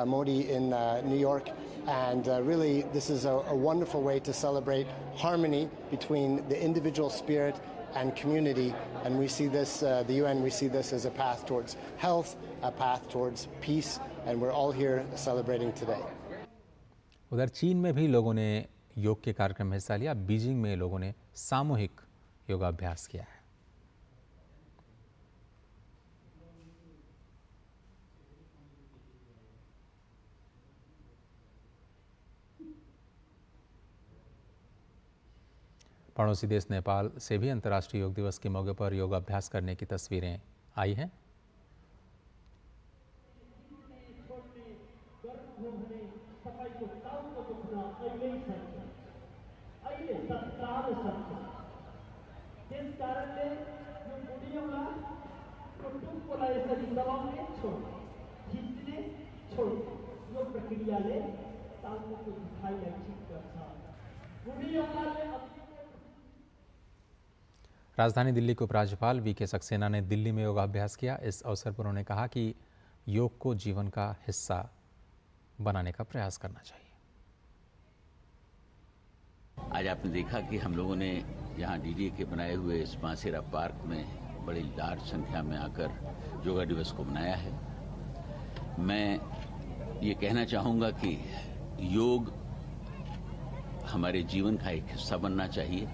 Modi in New York. And really, this is a wonderful way to celebrate harmony between the individual spirit and community. And we see this, the UN, we see this as a path towards health, a path towards peace, and we're all here celebrating today. उधर चीन में भी लोगों ने योग के कार्यक्रम में हिस्सा लिया। बीजिंग में लोगों ने सामूहिक योगाभ्यास किया है। पड़ोसी देश नेपाल से भी अंतर्राष्ट्रीय योग दिवस के मौके पर योगाभ्यास करने की तस्वीरें आई हैं। राजधानी दिल्ली के उपराज्यपाल वी के सक्सेना ने दिल्ली में योगाभ्यास किया। इस अवसर पर उन्होंने कहा कि योग को जीवन का हिस्सा बनाने का प्रयास करना चाहिए। आज आपने देखा कि हम लोगों ने यहाँ डीडीए के बनाए हुए इस मासेरा पार्क में बड़ी लार्ज संख्या में आकर योगा दिवस को मनाया है। मैं ये कहना चाहूँगा कि योग हमारे जीवन का एक हिस्सा बनना चाहिए।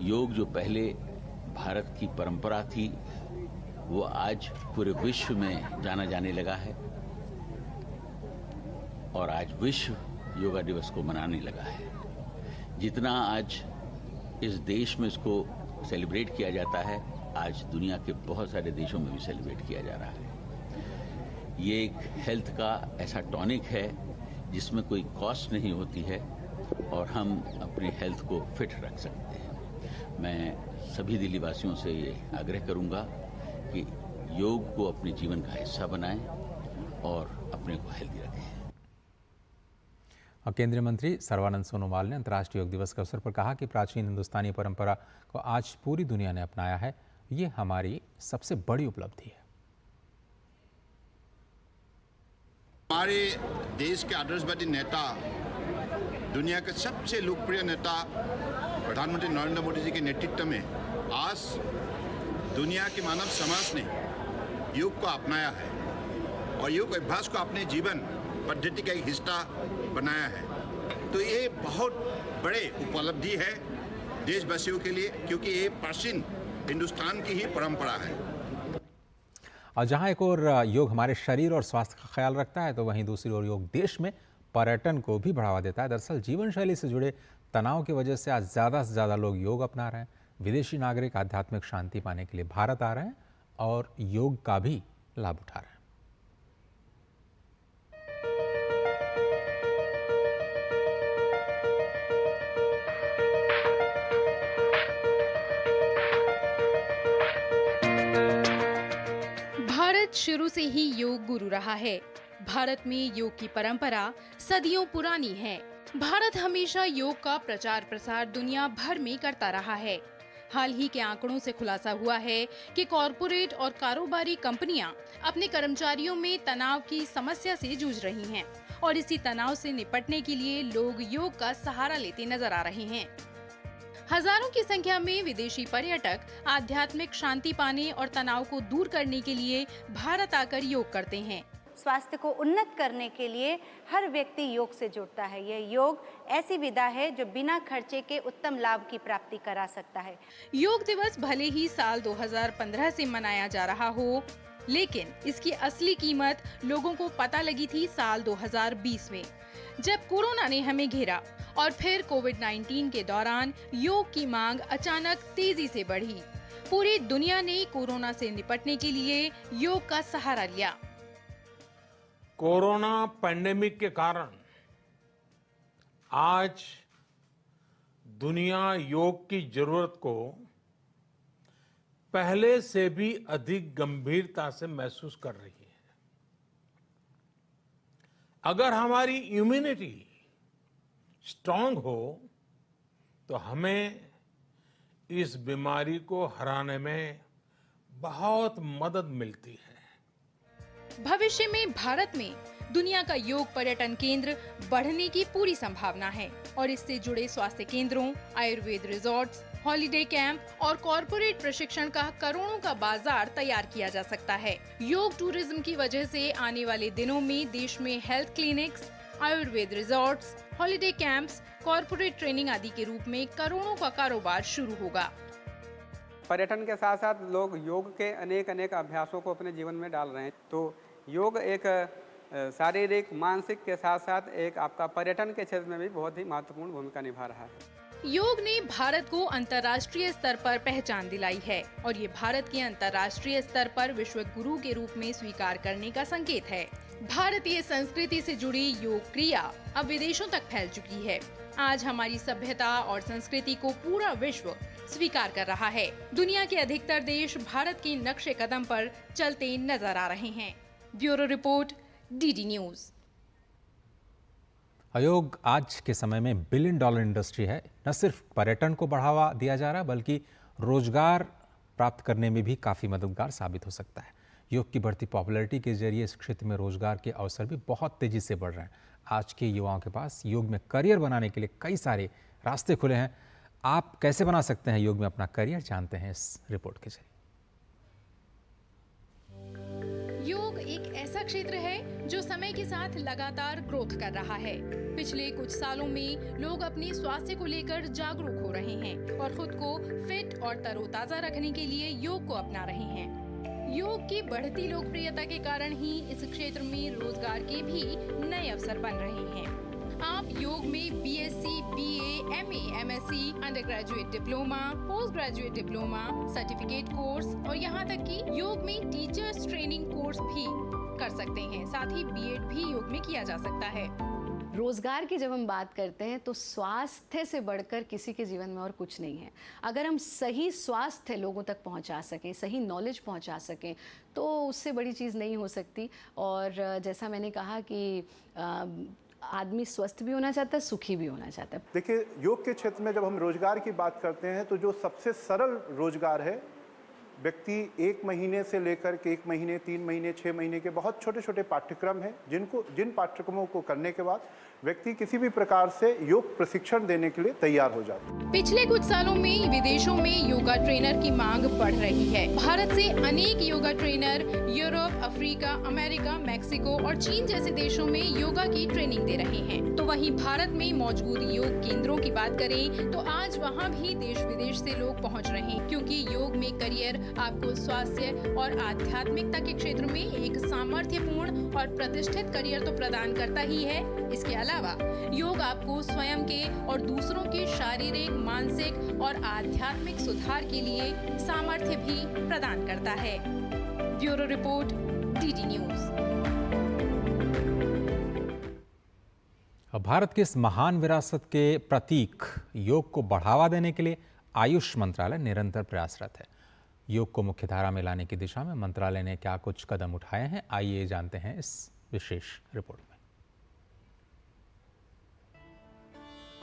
योग जो पहले भारत की परंपरा थी, वो आज पूरे विश्व में जाना जाने लगा है और आज विश्व योगा दिवस को मनाने लगा है। जितना आज इस देश में इसको सेलिब्रेट किया जाता है, आज दुनिया के बहुत सारे देशों में भी सेलिब्रेट किया जा रहा है। ये एक हेल्थ का ऐसा टॉनिक है जिसमें कोई कॉस्ट नहीं होती है और हम अपनी हेल्थ को फिट रख सकते हैं। मैं सभी दिल्ली वासियों से ये आग्रह करूंगा कि योग को अपने जीवन का हिस्सा बनाएं और अपने को हेल्दी रखें। और केंद्रीय मंत्री सर्बानंद सोनोवाल ने अंतर्राष्ट्रीय योग दिवस के अवसर पर कहा कि प्राचीन हिंदुस्तानी परंपरा को आज पूरी दुनिया ने अपनाया है। ये हमारी सबसे बड़ी उपलब्धि है। हमारे देश के आदर्शवादी नेता, दुनिया के सबसे लोकप्रिय नेता प्रधानमंत्री नरेंद्र मोदी जी के नेतृत्व में आज दुनिया के मानव समाज ने योग को अपनाया है और योग अभ्यास को अपने जीवन पद्धति का एक हिस्सा बनाया है। तो ये बहुत बड़े उपलब्धि है देशवासियों के लिए, क्योंकि ये प्राचीन हिंदुस्तान की ही परंपरा है। और जहां एक और योग हमारे शरीर और स्वास्थ्य का ख्याल रखता है, तो वहीं दूसरी ओर योग देश में पर्यटन को भी बढ़ावा देता है। दरअसल जीवन शैली से जुड़े तनाव की वजह से आज ज़्यादा से ज़्यादा लोग योग अपना रहे हैं। विदेशी नागरिक आध्यात्मिक शांति पाने के लिए भारत आ रहे हैं और योग का भी लाभ उठा रहे हैं। भारत शुरू से ही योग गुरु रहा है। भारत में योग की परंपरा सदियों पुरानी है। भारत हमेशा योग का प्रचार प्रसार दुनिया भर में करता रहा है। हाल ही के आंकड़ों से खुलासा हुआ है कि कॉरपोरेट और कारोबारी कंपनियां अपने कर्मचारियों में तनाव की समस्या से जूझ रही हैं और इसी तनाव से निपटने के लिए लोग योग का सहारा लेते नजर आ रहे हैं। हजारों की संख्या में विदेशी पर्यटक आध्यात्मिक शांति पाने और तनाव को दूर करने के लिए भारत आकर योग करते हैं। स्वास्थ्य को उन्नत करने के लिए हर व्यक्ति योग से जुड़ता है। यह योग ऐसी विधा है जो बिना खर्चे के उत्तम लाभ की प्राप्ति करा सकता है। योग दिवस भले ही साल 2015 से मनाया जा रहा हो, लेकिन इसकी असली कीमत लोगों को पता लगी थी साल 2020 में, जब कोरोना ने हमें घेरा और फिर कोविड-19 के दौरान योग की मांग अचानक तेजी से बढ़ी। पूरी दुनिया ने कोरोना से निपटने के लिए योग का सहारा लिया। कोरोना पैंडेमिक के कारण आज दुनिया योग की जरूरत को पहले से भी अधिक गंभीरता से महसूस कर रही है। अगर हमारी इम्यूनिटी स्ट्रांग हो तो हमें इस बीमारी को हराने में बहुत मदद मिलती है। भविष्य में भारत में दुनिया का योग पर्यटन केंद्र बढ़ने की पूरी संभावना है और इससे जुड़े स्वास्थ्य केंद्रों, आयुर्वेद रिजॉर्ट्स, हॉलिडे कैंप और कॉरपोरेट प्रशिक्षण का करोड़ों का बाजार तैयार किया जा सकता है। योग टूरिज्म की वजह से आने वाले दिनों में देश में health clinics, Ayurveda resorts, holiday camps, corporate training आदि के रूप में करोड़ों का कारोबार शुरू होगा। पर्यटन के साथ साथ लोग योग के अनेक अभ्यासों को अपने जीवन में डाल रहे हैं। तो योग एक शारीरिक, मानसिक के साथ साथ एक आपका पर्यटन के क्षेत्र में भी बहुत ही महत्वपूर्ण भूमिका निभा रहा है। योग ने भारत को अंतर्राष्ट्रीय स्तर पर पहचान दिलाई है और ये भारत के अंतर्राष्ट्रीय स्तर पर विश्व गुरु के रूप में स्वीकार करने का संकेत है। भारतीय संस्कृति से जुड़ी योग क्रिया अब विदेशों तक फैल चुकी है। आज हमारी सभ्यता और संस्कृति को पूरा विश्व स्वीकार कर रहा है। दुनिया के अधिकतर देश भारत के नक्शे कदम पर चलते नजर आ रहे हैं। Bureau report, DD news. योग आज के समय में $1 बिलियन इंडस्ट्री है। न सिर्फ पर्यटन को बढ़ावा दिया जा रहा है बल्कि रोजगार प्राप्त करने में भी काफ़ी मददगार साबित हो सकता है। योग की बढ़ती पॉपुलैरिटी के जरिए इस क्षेत्र में रोजगार के अवसर भी बहुत तेजी से बढ़ रहे हैं। आज के युवाओं के पास योग में करियर बनाने के लिए कई सारे रास्ते खुले हैं। आप कैसे बना सकते हैं योग में अपना करियर, जानते हैं इस रिपोर्ट के जरिए। योग एक ऐसा क्षेत्र है जो समय के साथ लगातार ग्रोथ कर रहा है। पिछले कुछ सालों में लोग अपने स्वास्थ्य को लेकर जागरूक हो रहे हैं और खुद को फिट और तरोताजा रखने के लिए योग को अपना रहे हैं। योग की बढ़ती लोकप्रियता के कारण ही इस क्षेत्र में रोजगार के भी नए अवसर बन रहे हैं। आप योग में BSc, BA, MA, MSc, under graduate diploma, post graduate diploma, certificate course और यहाँ तक कि योग में टीचर्स ट्रेनिंग कोर्स भी कर सकते हैं। साथ ही बीएड भी योग में किया जा सकता है। रोजगार की जब हम बात करते हैं तो स्वास्थ्य से बढ़कर किसी के जीवन में और कुछ नहीं है। अगर हम सही स्वास्थ्य लोगों तक पहुंचा सकें, सही नॉलेज पहुंचा सकें, तो उससे बड़ी चीज़ नहीं हो सकती। और जैसा मैंने कहा कि आदमी स्वस्थ भी होना चाहता है, सुखी भी होना चाहता है। देखिए, योग के क्षेत्र में जब हम रोजगार की बात करते हैं तो जो सबसे सरल रोजगार है, व्यक्ति 1 महीने से लेकर के 1 महीने, 3 महीने, 6 महीने के बहुत छोटे छोटे पाठ्यक्रम हैं जिन पाठ्यक्रमों को करने के बाद व्यक्ति किसी भी प्रकार से योग प्रशिक्षण देने के लिए तैयार हो जाता है। पिछले कुछ सालों में विदेशों में योगा ट्रेनर की मांग बढ़ रही है। भारत से अनेक yoga trainer Europe, Africa, America, Mexico और चीन जैसे देशों में योगा की ट्रेनिंग दे रहे हैं। तो वहीं भारत में मौजूद योग केंद्रों की बात करें तो आज वहां भी देश विदेश से लोग पहुंच रहे हैं, क्योंकि योग में करियर आपको स्वास्थ्य और आध्यात्मिकता के क्षेत्र में एक सामर्थ्यपूर्ण और प्रतिष्ठित करियर तो प्रदान करता ही है। इसके अलावा योग आपको स्वयं के और दूसरों के शारीरिक, मानसिक और आध्यात्मिक सुधार के लिए सामर्थ्य भी प्रदान करता है। Bureau report, DD news. Bharat की इस महान विरासत के प्रतीक योग को बढ़ावा देने के लिए आयुष मंत्रालय निरंतर प्रयासरत है। योग को मुख्यधारा में लाने की दिशा में मंत्रालय ने क्या कुछ कदम उठाए हैं, आइए जानते हैं इस विशेष रिपोर्ट में।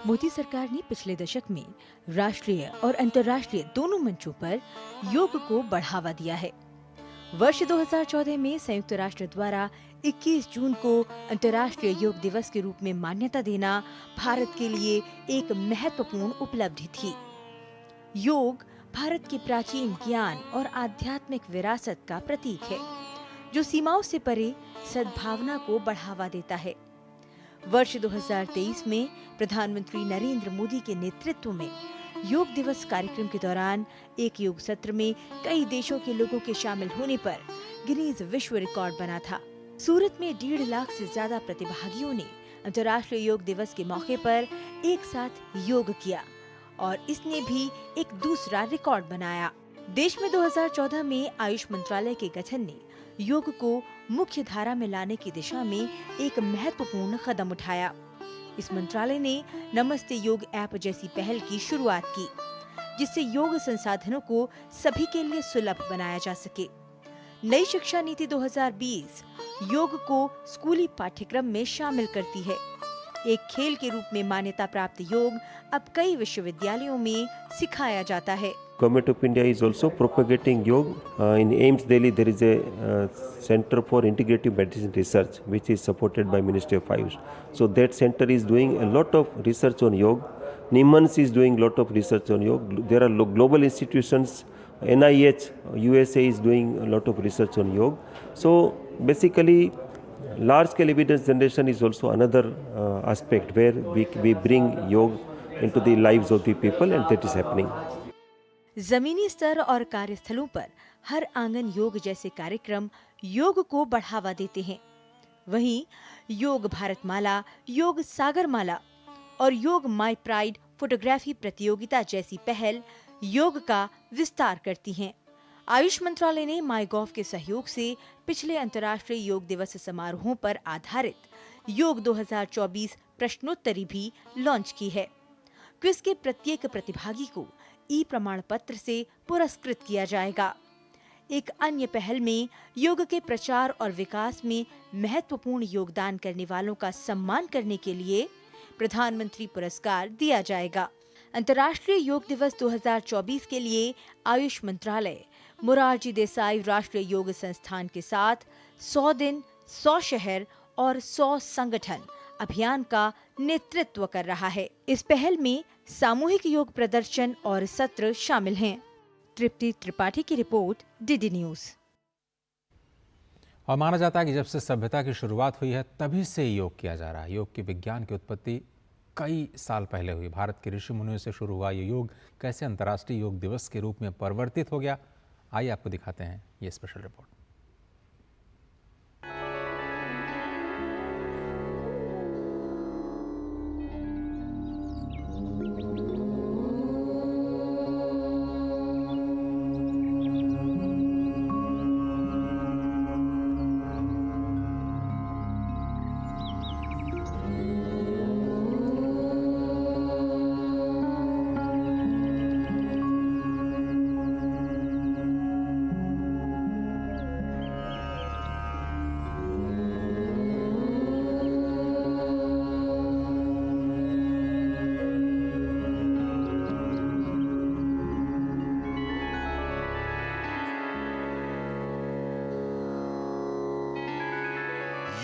मोदी सरकार ने पिछले दशक में राष्ट्रीय और अंतर्राष्ट्रीय दोनों मंचों पर योग को बढ़ावा दिया है। वर्ष 2014 में संयुक्त राष्ट्र द्वारा 21 जून को अंतर्राष्ट्रीय योग दिवस के रूप में मान्यता देना भारत के लिए एक महत्वपूर्ण उपलब्धि थी। योग भारत के प्राचीन ज्ञान और आध्यात्मिक विरासत का प्रतीक है, जो सीमाओं से परे सद्भावना को बढ़ावा देता है। वर्ष 2023 में प्रधानमंत्री नरेंद्र मोदी के नेतृत्व में योग दिवस कार्यक्रम के दौरान एक योग सत्र में कई देशों के लोगों के शामिल होने पर गिनीज विश्व रिकॉर्ड बना था। सूरत में 1.5 लाख से ज्यादा प्रतिभागियों ने अंतर्राष्ट्रीय योग दिवस के मौके पर एक साथ योग किया और इसने भी एक दूसरा रिकॉर्ड बनाया। देश में 2014 में आयुष मंत्रालय के गठन ने योग को मुख्य धारा में लाने की दिशा में एक महत्वपूर्ण कदम उठाया। इस मंत्रालय ने नमस्ते योग ऐप जैसी पहल की शुरुआत की, जिससे योग संसाधनों को सभी के लिए सुलभ बनाया जा सके। नई शिक्षा नीति 2020 योग को स्कूली पाठ्यक्रम में शामिल करती है। एक खेल के रूप में मान्यता प्राप्त योग अब कई विश्वविद्यालयों में सिखाया जाता है। Government of India is also propagating yoga. In AIIMS Delhi, there is a Center for Integrative Medicine Research, which is supported by Ministry of Ayush. So that center is doing a lot of research on yoga. NIMHANS is doing a lot of research on yoga. There are global institutions, NIH, USA is doing a lot of research on yoga. So basically, large-scale evidence generation is also another aspect where we bring yoga into the lives of the people, and that is happening. जमीनी स्तर और कार्यस्थलों पर हर आंगन योग जैसे कार्यक्रम योग को बढ़ावा देते हैं। वहीं योग भारतमाला, योग सागरमाला और योग माई प्राइड फोटोग्राफी प्रतियोगिता जैसी पहल योग का विस्तार करती हैं। आयुष मंत्रालय ने माईगॉव के सहयोग से पिछले अंतर्राष्ट्रीय योग दिवस समारोहों पर आधारित योग 2024 प्रश्नोत्तरी भी लॉन्च की है। क्विज के प्रत्येक प्रतिभागी को ई प्रमाण पत्र से पुरस्कृत किया जाएगा। एक अन्य पहल में योग के प्रचार और विकास में महत्वपूर्ण योगदान करने वालों का सम्मान करने के लिए प्रधानमंत्री पुरस्कार दिया जाएगा। अंतर्राष्ट्रीय योग दिवस 2024 के लिए आयुष मंत्रालय मोरारजी देसाई राष्ट्रीय योग संस्थान के साथ 100 दिन, 100 शहर और 100 संगठन अभियान का नेतृत्व कर रहा है। इस पहल में सामूहिक योग प्रदर्शन और सत्र शामिल हैं। तृप्ति त्रिपाठी की रिपोर्ट, डीडी न्यूज। और माना जाता है कि जब से सभ्यता की शुरुआत हुई है तभी से योग किया जा रहा है। योग के विज्ञान की उत्पत्ति कई साल पहले हुई। भारत के ऋषि मुनियों से शुरू हुआ ये योग कैसे अंतर्राष्ट्रीय योग दिवस के रूप में परिवर्तित हो गया, आइए आपको दिखाते हैं ये स्पेशल रिपोर्ट।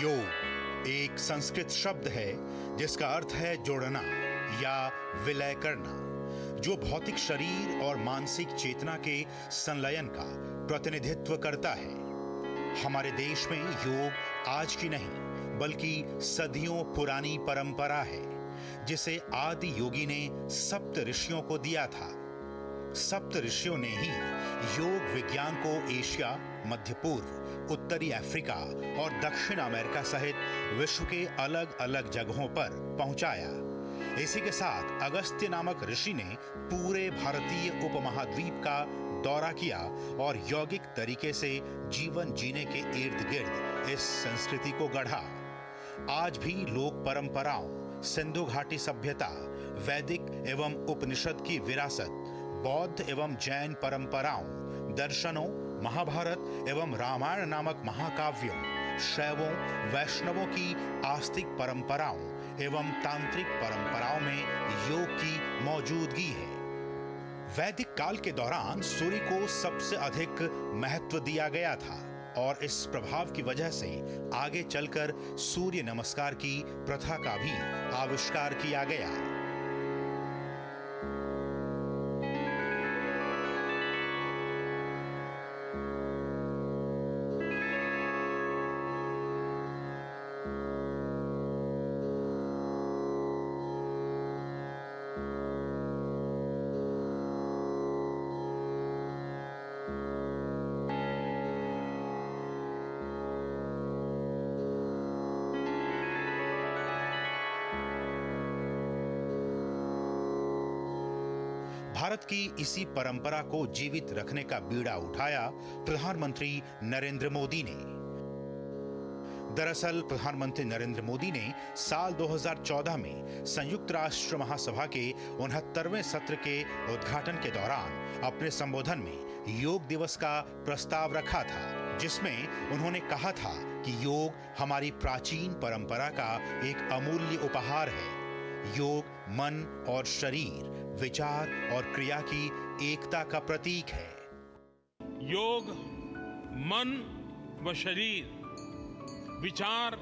योग एक संस्कृत शब्द है जिसका अर्थ है जोड़ना या विलय करना, जो भौतिक शरीर और मानसिक चेतना के संलयन का प्रतिनिधित्व करता है। हमारे देश में योग आज की नहीं बल्कि सदियों पुरानी परंपरा है, जिसे आदि योगी ने सप्त ऋषियों को दिया था। सप्त ऋषियों ने ही योग विज्ञान को एशिया, मध्य पूर्व, उत्तरी अफ्रीका और दक्षिण अमेरिका सहित विश्व के अलग अलग जगहों पर पहुंचाया। इसी के साथ अगस्त्य नामक ऋषि ने पूरे भारतीय उपमहाद्वीप का दौरा किया और यौगिक तरीके से जीवन जीने के इर्द गिर्द इस संस्कृति को गढ़ा। आज भी लोक परंपराओं, सिंधु घाटी सभ्यता, वैदिक एवं उपनिषद की विरासत, बौद्ध एवं जैन परंपराओं, दर्शनों, महाभारत एवं रामायण नामक महाकाव्यों, शैवों, वैष्णवों की आस्तिक परंपराओं एवं तांत्रिक परंपराओं में योग की मौजूदगी है। वैदिक काल के दौरान सूर्य को सबसे अधिक महत्व दिया गया था और इस प्रभाव की वजह से आगे चलकर सूर्य नमस्कार की प्रथा का भी आविष्कार किया गया। भारत की इसी परंपरा को जीवित रखने का बीड़ा उठाया प्रधानमंत्री नरेंद्र मोदी ने। दरअसल प्रधानमंत्री नरेंद्र मोदी ने साल 2014 में संयुक्त राष्ट्र महासभा के 69वें सत्र के उद्घाटन के दौरान अपने संबोधन में योग दिवस का प्रस्ताव रखा था, जिसमें उन्होंने कहा था कि योग हमारी प्राचीन परंपरा का एक अमूल्य उपहार है। योग मन और शरीर, विचार और क्रिया की एकता का प्रतीक है। योग मन व शरीर, विचार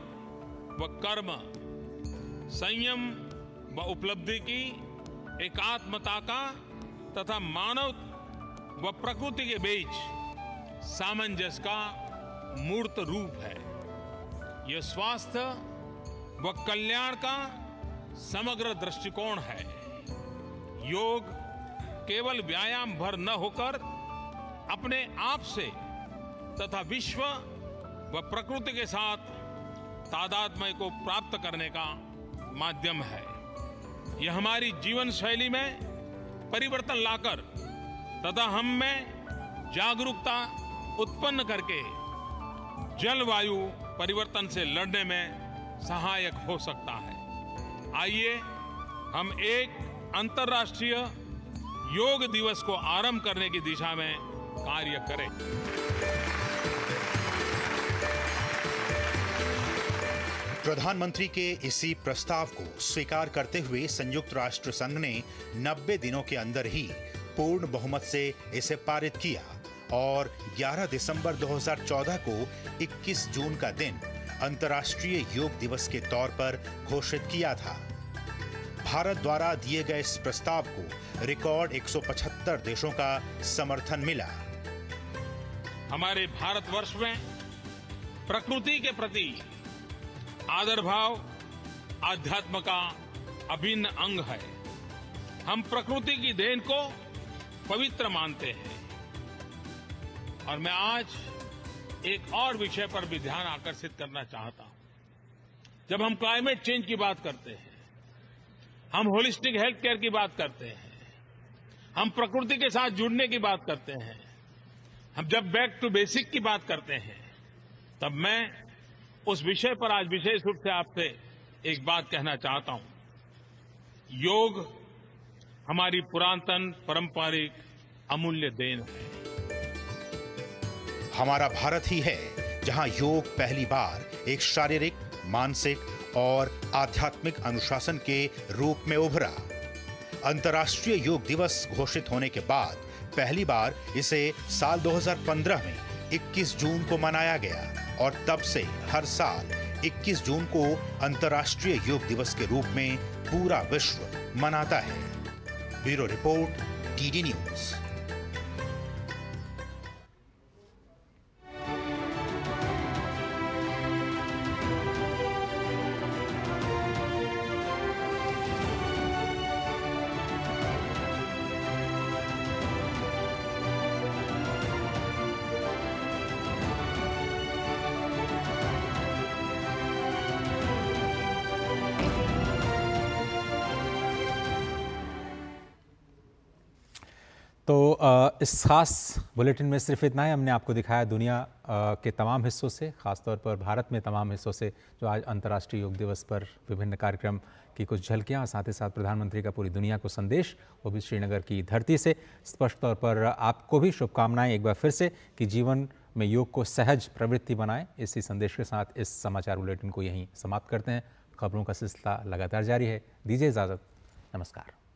व कर्म, संयम व उपलब्धि की एकात्मता का तथा मानव व प्रकृति के बीच सामंजस्य का मूर्त रूप है। यह स्वास्थ्य व कल्याण का समग्र दृष्टिकोण है। योग केवल व्यायाम भर न होकर अपने आप से तथा विश्व व प्रकृति के साथ तादात्म्य को प्राप्त करने का माध्यम है। यह हमारी जीवन शैली में परिवर्तन लाकर तथा हम में जागरूकता उत्पन्न करके जलवायु परिवर्तन से लड़ने में सहायक हो सकता है। आइए हम एक अंतर्राष्ट्रीय योग दिवस को आरंभ करने की दिशा में कार्य करें। प्रधानमंत्री के इसी प्रस्ताव को स्वीकार करते हुए संयुक्त राष्ट्र संघ ने 90 दिनों के अंदर ही पूर्ण बहुमत से इसे पारित किया और 11 दिसंबर 2014 को 21 जून का दिन अंतर्राष्ट्रीय योग दिवस के तौर पर घोषित किया था। भारत द्वारा दिए गए इस प्रस्ताव को रिकॉर्ड 175 देशों का समर्थन मिला। हमारे भारतवर्ष में प्रकृति के प्रति आदर भाव आध्यात्म का अभिन्न अंग है। हम प्रकृति की देन को पवित्र मानते हैं। और मैं आज एक और विषय पर भी ध्यान आकर्षित करना चाहता हूं। जब हम क्लाइमेट चेंज की बात करते हैं, हम होलिस्टिक हेल्थ केयर की बात करते हैं, हम प्रकृति के साथ जुड़ने की बात करते हैं, हम जब बैक टू बेसिक की बात करते हैं, तब मैं उस विषय पर आज विशेष रूप से आपसे एक बात कहना चाहता हूं। योग हमारी पुरातन पारंपरिक अमूल्य देन है। हमारा भारत ही है जहां योग पहली बार एक शारीरिक, मानसिक और आध्यात्मिक अनुशासन के रूप में उभरा। अंतर्राष्ट्रीय योग दिवस घोषित होने के बाद पहली बार इसे साल 2015 में 21 जून को मनाया गया और तब से हर साल 21 जून को अंतर्राष्ट्रीय योग दिवस के रूप में पूरा विश्व मनाता है। Bureau report, DD news. तो इस खास बुलेटिन में सिर्फ इतना ही हमने आपको दिखाया दुनिया के तमाम हिस्सों से, खासतौर पर भारत में तमाम हिस्सों से जो आज अंतर्राष्ट्रीय योग दिवस पर विभिन्न कार्यक्रम की कुछ झलकियां, साथ ही साथ प्रधानमंत्री का पूरी दुनिया को संदेश, वो भी श्रीनगर की धरती से। स्पष्ट तौर पर आपको भी शुभकामनाएं एक बार फिर से कि जीवन में योग को सहज प्रवृत्ति बनाएं। इसी संदेश के साथ इस समाचार बुलेटिन को यहीं समाप्त करते हैं। खबरों का सिलसिला लगातार जारी है। दीजिए इजाज़त। नमस्कार।